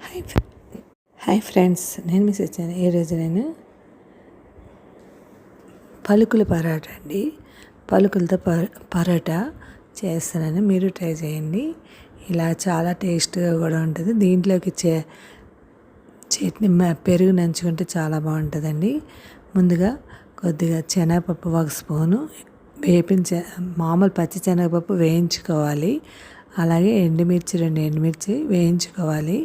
Hi hi friends, నేను miss వచ్చాను. ఈరోజు నేను పలుకుల పరాటా అండి, పలుకులతో పరోటా చేస్తానని మీరు ట్రై చేయండి. ఇలా చాలా టేస్ట్గా కూడా ఉంటుంది. దీంట్లోకి చట్నీ పెరుగు నంచుకుంటే చాలా బాగుంటుందండి. ముందుగా కొద్దిగా శనగపప్పు 1 స్పూను మామూలు పచ్చి శనగపప్పు వేయించుకోవాలి. అలాగే ఎండుమిర్చి 2 ఎండుమిర్చి వేయించుకోవాలి.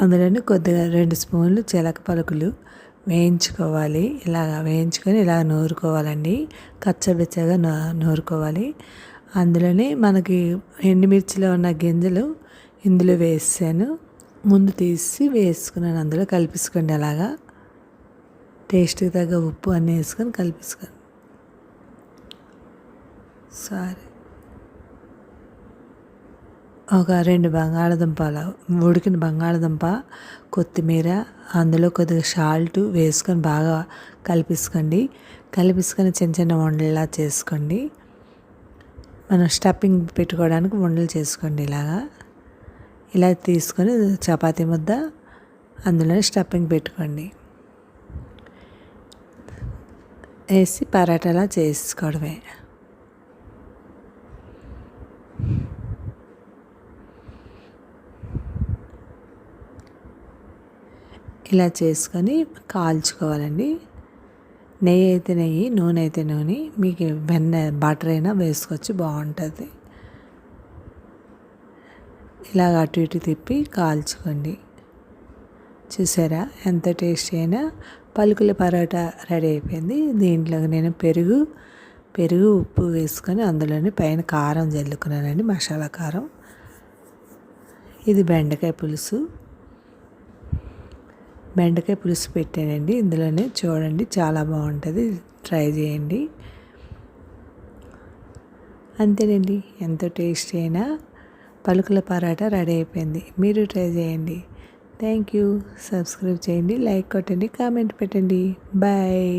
అందులోని కొద్దిగా 2 స్పూన్లు చిలక పలుకులు వేయించుకోవాలి. ఇలాగ వేయించుకొని ఇలా నూరుకోవాలండి. కచ్చబెచ్చగా నూరుకోవాలి. అందులోనే మనకి ఎండుమిర్చిలో ఉన్న గింజలు ఇందులో వేసాను. ముందు తీసి వేసుకున్నాను. అందులో కలిపేసుకోండి. అలాగా టేస్ట్కి తగ్గ ఉప్పు అన్నీ వేసుకొని కలిపేసుకోండి. ఒక 2 బంగాళదుంపలు, ఉడికిన బంగాళదుంప, కొత్తిమీర, అందులో కొద్దిగా సాల్ట్ వేసుకొని బాగా కలిపేసుకోండి. చిన్న చిన్న ఉండల్లా చేసుకోండి. మనం స్టఫింగ్ పెట్టుకోవడానికి ఉండలు చేసుకోండి. ఇలా తీసుకొని చపాతీ ముద్ద అందులో స్టఫింగ్ పెట్టుకోండి. వేసి పరాటాలా చేసుకోవడమే. ఇలా చేసుకొని కాల్చుకోవాలండి. నెయ్యి అయితే నెయ్యి, నూనె అయితే నూనె, మీకు బటర్ అయినా వేసుకోవచ్చు, బాగుంటుంది. ఇలాగ అటు ఇటు తిప్పి కాల్చుకోండి. చూసారా ఎంత టేస్టీ అయినా పలుకుల పరోటా రెడీ అయిపోయింది. దీంట్లో నేను పెరుగు ఉప్పు వేసుకొని అందులోని పైన కారం జల్లుకున్నానండి, మసాలా కారం. ఇది బెండకాయ పులుసు పెట్టానండి. ఇందులోనే చూడండి, చాలా బాగుంటుంది. ట్రై చేయండి. అంతేనండి, ఎంతో టేస్టీ అయినా పలుకుల పరాటా రెడీ అయిపోయింది. మీరు ట్రై చేయండి. Thank you. సబ్స్క్రైబ్ చేయండి, లైక్ కొట్టండి, కామెంట్ పెట్టండి. బాయ్.